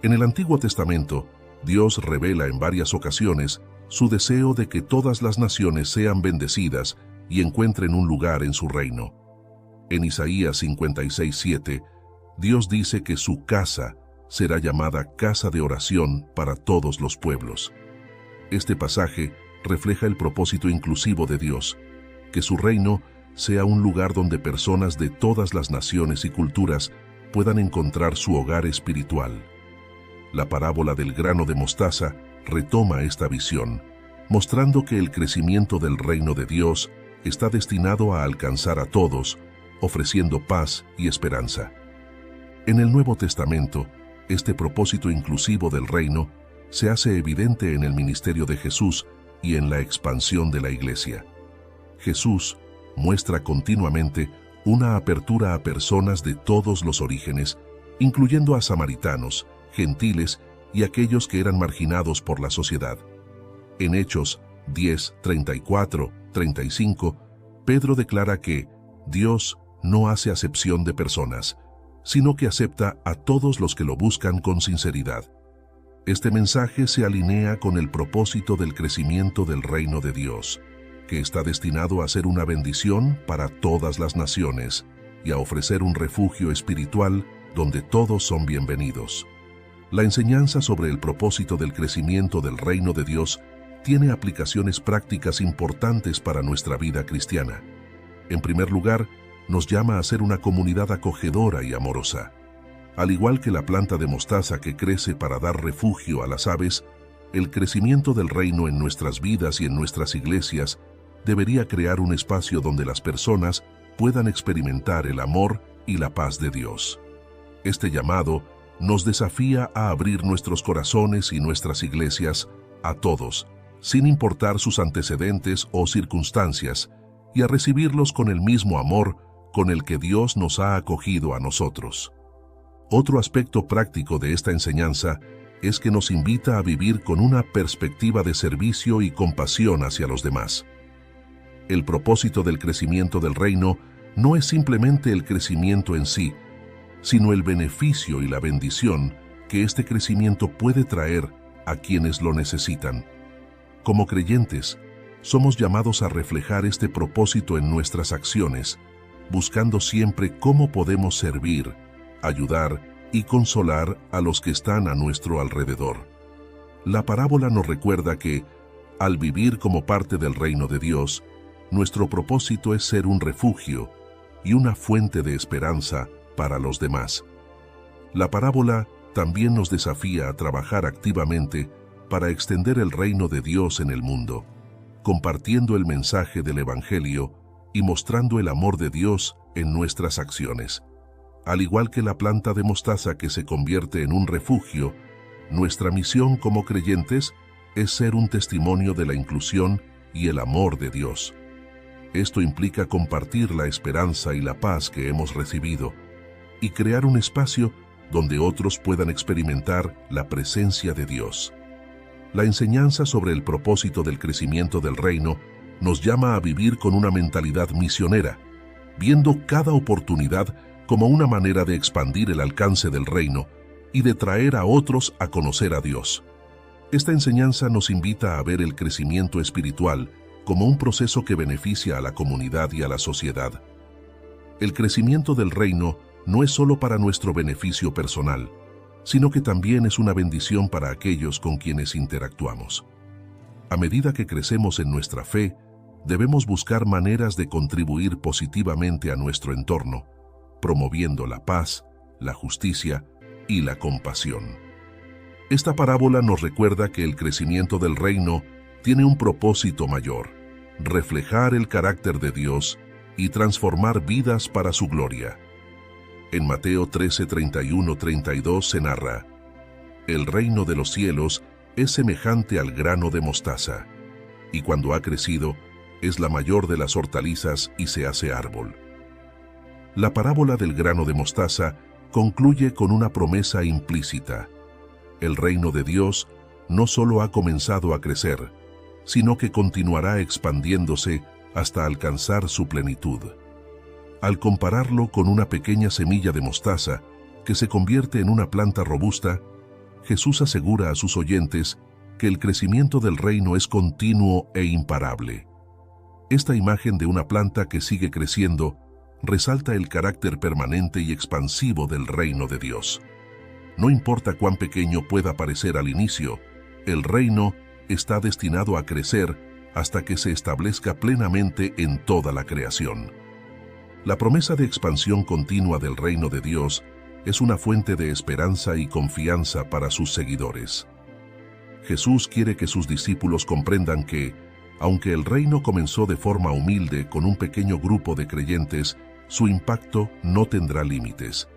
En el Antiguo Testamento, Dios revela en varias ocasiones su deseo de que todas las naciones sean bendecidas y encuentren un lugar en su reino. En Isaías 56:7, Dios dice que su casa será llamada casa de oración para todos los pueblos. Este pasaje refleja el propósito inclusivo de Dios, que su reino sea un lugar donde personas de todas las naciones y culturas puedan encontrar su hogar espiritual. La parábola del grano de mostaza retoma esta visión, mostrando que el crecimiento del reino de Dios está destinado a alcanzar a todos, ofreciendo paz y esperanza. En el Nuevo Testamento, este propósito inclusivo del reino se hace evidente en el ministerio de Jesús y en la expansión de la Iglesia. Jesús muestra continuamente una apertura a personas de todos los orígenes, incluyendo a samaritanos, gentiles y aquellos que eran marginados por la sociedad. En Hechos 10, 34, 35, Pedro declara que Dios no hace acepción de personas, sino que acepta a todos los que lo buscan con sinceridad. Este mensaje se alinea con el propósito del crecimiento del reino de Dios, que está destinado a ser una bendición para todas las naciones y a ofrecer un refugio espiritual donde todos son bienvenidos. La enseñanza sobre el propósito del crecimiento del reino de Dios tiene aplicaciones prácticas importantes para nuestra vida cristiana. En primer lugar, nos llama a ser una comunidad acogedora y amorosa. Al igual que la planta de mostaza que crece para dar refugio a las aves, el crecimiento del reino en nuestras vidas y en nuestras iglesias debería crear un espacio donde las personas puedan experimentar el amor y la paz de Dios. Este llamado nos desafía a abrir nuestros corazones y nuestras iglesias a todos, sin importar sus antecedentes o circunstancias, y a recibirlos con el mismo amor con el que Dios nos ha acogido a nosotros. Otro aspecto práctico de esta enseñanza es que nos invita a vivir con una perspectiva de servicio y compasión hacia los demás. El propósito del crecimiento del reino no es simplemente el crecimiento en sí, sino el beneficio y la bendición que este crecimiento puede traer a quienes lo necesitan. Como creyentes, somos llamados a reflejar este propósito en nuestras acciones, buscando siempre cómo podemos servir, ayudar y consolar a los que están a nuestro alrededor. La parábola nos recuerda que, al vivir como parte del reino de Dios, nuestro propósito es ser un refugio y una fuente de esperanza para los demás. La parábola también nos desafía a trabajar activamente para extender el reino de Dios en el mundo, compartiendo el mensaje del Evangelio y mostrando el amor de Dios en nuestras acciones. Al igual que la planta de mostaza que se convierte en un refugio, nuestra misión como creyentes es ser un testimonio de la inclusión y el amor de Dios. Esto implica compartir la esperanza y la paz que hemos recibido y crear un espacio donde otros puedan experimentar la presencia de Dios. La enseñanza sobre el propósito del crecimiento del reino nos llama a vivir con una mentalidad misionera, viendo cada oportunidad como una manera de expandir el alcance del reino y de traer a otros a conocer a Dios. Esta enseñanza nos invita a ver el crecimiento espiritual como un proceso que beneficia a la comunidad y a la sociedad. El crecimiento del reino no es solo para nuestro beneficio personal, sino que también es una bendición para aquellos con quienes interactuamos. A medida que crecemos en nuestra fe, debemos buscar maneras de contribuir positivamente a nuestro entorno, promoviendo la paz, la justicia y la compasión. Esta parábola nos recuerda que el crecimiento del reino tiene un propósito mayor: reflejar el carácter de Dios y transformar vidas para su gloria. En Mateo 13:31-32 se narra: El reino de los cielos es semejante al grano de mostaza, y cuando ha crecido, es la mayor de las hortalizas y se hace árbol. La parábola del grano de mostaza concluye con una promesa implícita. El reino de Dios no solo ha comenzado a crecer, sino que continuará expandiéndose hasta alcanzar su plenitud. Al compararlo con una pequeña semilla de mostaza que se convierte en una planta robusta, Jesús asegura a sus oyentes que el crecimiento del reino es continuo e imparable. Esta imagen de una planta que sigue creciendo resalta el carácter permanente y expansivo del reino de Dios. No importa cuán pequeño pueda parecer al inicio, el reino está destinado a crecer hasta que se establezca plenamente en toda la creación. La promesa de expansión continua del reino de Dios es una fuente de esperanza y confianza para sus seguidores. Jesús quiere que sus discípulos comprendan que, aunque el reino comenzó de forma humilde con un pequeño grupo de creyentes, su impacto no tendrá límites.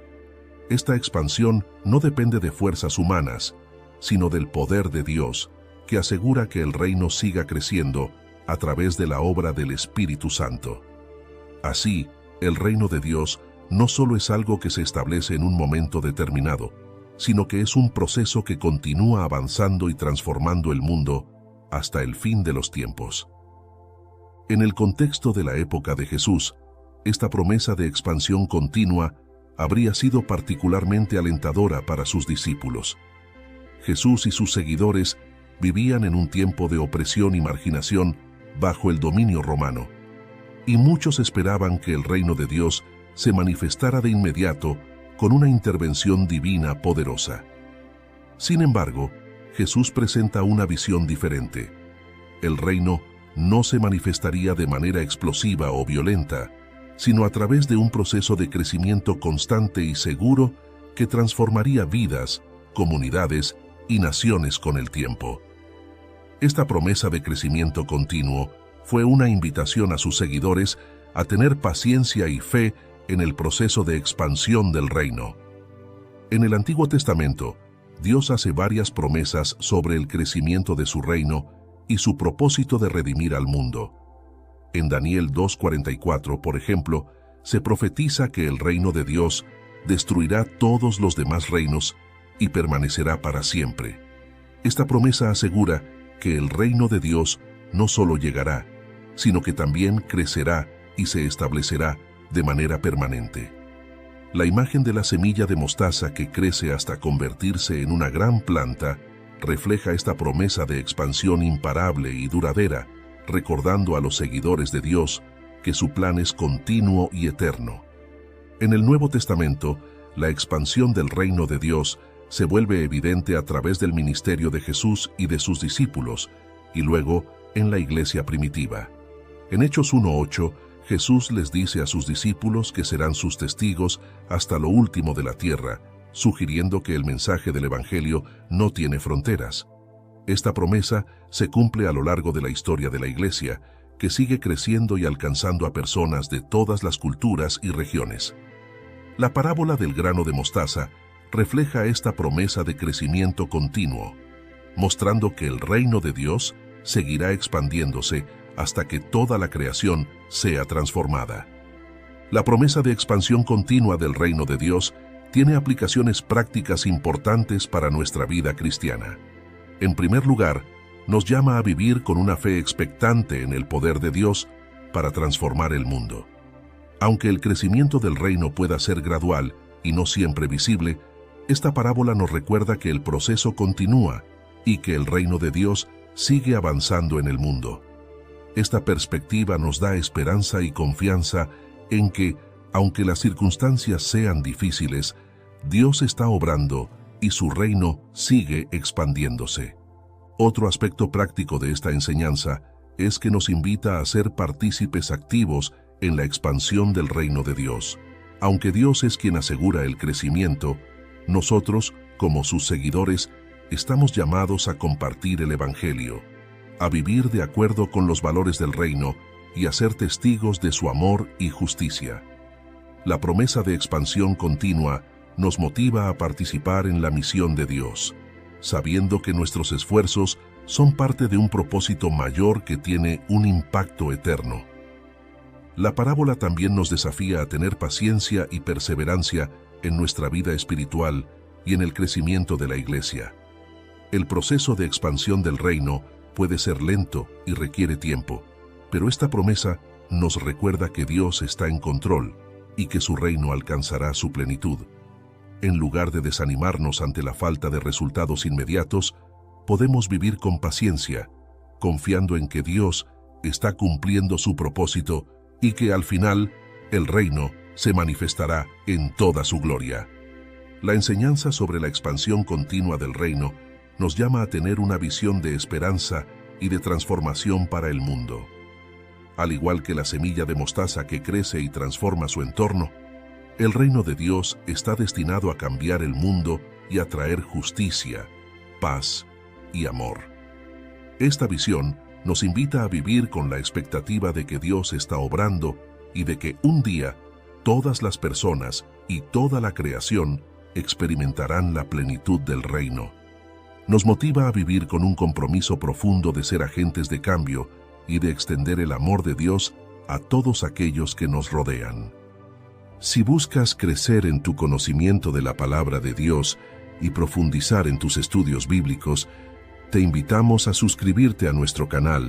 Esta expansión no depende de fuerzas humanas, sino del poder de Dios, que asegura que el reino siga creciendo a través de la obra del Espíritu Santo. Así, el reino de Dios no solo es algo que se establece en un momento determinado, sino que es un proceso que continúa avanzando y transformando el mundo hasta el fin de los tiempos. En el contexto de la época de Jesús, esta promesa de expansión continua habría sido particularmente alentadora para sus discípulos. Jesús y sus seguidores vivían en un tiempo de opresión y marginación bajo el dominio romano, y muchos esperaban que el reino de Dios se manifestara de inmediato con una intervención divina poderosa. Sin embargo, Jesús presenta una visión diferente. El reino no se manifestaría de manera explosiva o violenta, sino a través de un proceso de crecimiento constante y seguro que transformaría vidas, comunidades y naciones con el tiempo. Esta promesa de crecimiento continuo fue una invitación a sus seguidores a tener paciencia y fe en el proceso de expansión del reino. En el Antiguo Testamento, Dios hace varias promesas sobre el crecimiento de su reino y su propósito de redimir al mundo. En Daniel 2:44, por ejemplo, se profetiza que el reino de Dios destruirá todos los demás reinos y permanecerá para siempre. Esta promesa asegura que el reino de Dios no solo llegará, sino que también crecerá y se establecerá de manera permanente. La imagen de la semilla de mostaza que crece hasta convertirse en una gran planta refleja esta promesa de expansión imparable y duradera, recordando a los seguidores de Dios que su plan es continuo y eterno. En el Nuevo Testamento, la expansión del reino de Dios se vuelve evidente a través del ministerio de Jesús y de sus discípulos, y luego en la iglesia primitiva. En Hechos 1:8, Jesús les dice a sus discípulos que serán sus testigos hasta lo último de la tierra, sugiriendo que el mensaje del Evangelio no tiene fronteras. Esta promesa se cumple a lo largo de la historia de la Iglesia, que sigue creciendo y alcanzando a personas de todas las culturas y regiones. La parábola del grano de mostaza refleja esta promesa de crecimiento continuo, mostrando que el reino de Dios seguirá expandiéndose hasta que toda la creación sea transformada. La promesa de expansión continua del reino de Dios tiene aplicaciones prácticas importantes para nuestra vida cristiana. En primer lugar, nos llama a vivir con una fe expectante en el poder de Dios para transformar el mundo. Aunque el crecimiento del reino pueda ser gradual y no siempre visible, esta parábola nos recuerda que el proceso continúa y que el reino de Dios sigue avanzando en el mundo. Esta perspectiva nos da esperanza y confianza en que, aunque las circunstancias sean difíciles, Dios está obrando y su reino sigue expandiéndose. Otro aspecto práctico de esta enseñanza es que nos invita a ser partícipes activos en la expansión del reino de Dios. Aunque Dios es quien asegura el crecimiento, nosotros, como sus seguidores, estamos llamados a compartir el Evangelio, a vivir de acuerdo con los valores del reino y a ser testigos de su amor y justicia. La promesa de expansión continua nos motiva a participar en la misión de Dios, sabiendo que nuestros esfuerzos son parte de un propósito mayor que tiene un impacto eterno. La parábola también nos desafía a tener paciencia y perseverancia en nuestra vida espiritual y en el crecimiento de la Iglesia. El proceso de expansión del reino puede ser lento y requiere tiempo, pero esta promesa nos recuerda que Dios está en control y que su reino alcanzará su plenitud. En lugar de desanimarnos ante la falta de resultados inmediatos, podemos vivir con paciencia, confiando en que Dios está cumpliendo su propósito y que al final el reino se manifestará en toda su gloria. La enseñanza sobre la expansión continua del reino nos llama a tener una visión de esperanza y de transformación para el mundo. Al igual que la semilla de mostaza que crece y transforma su entorno, el reino de Dios está destinado a cambiar el mundo y a traer justicia, paz y amor. Esta visión nos invita a vivir con la expectativa de que Dios está obrando y de que un día todas las personas y toda la creación experimentarán la plenitud del reino. Nos motiva a vivir con un compromiso profundo de ser agentes de cambio y de extender el amor de Dios a todos aquellos que nos rodean. Si buscas crecer en tu conocimiento de la palabra de Dios y profundizar en tus estudios bíblicos, te invitamos a suscribirte a nuestro canal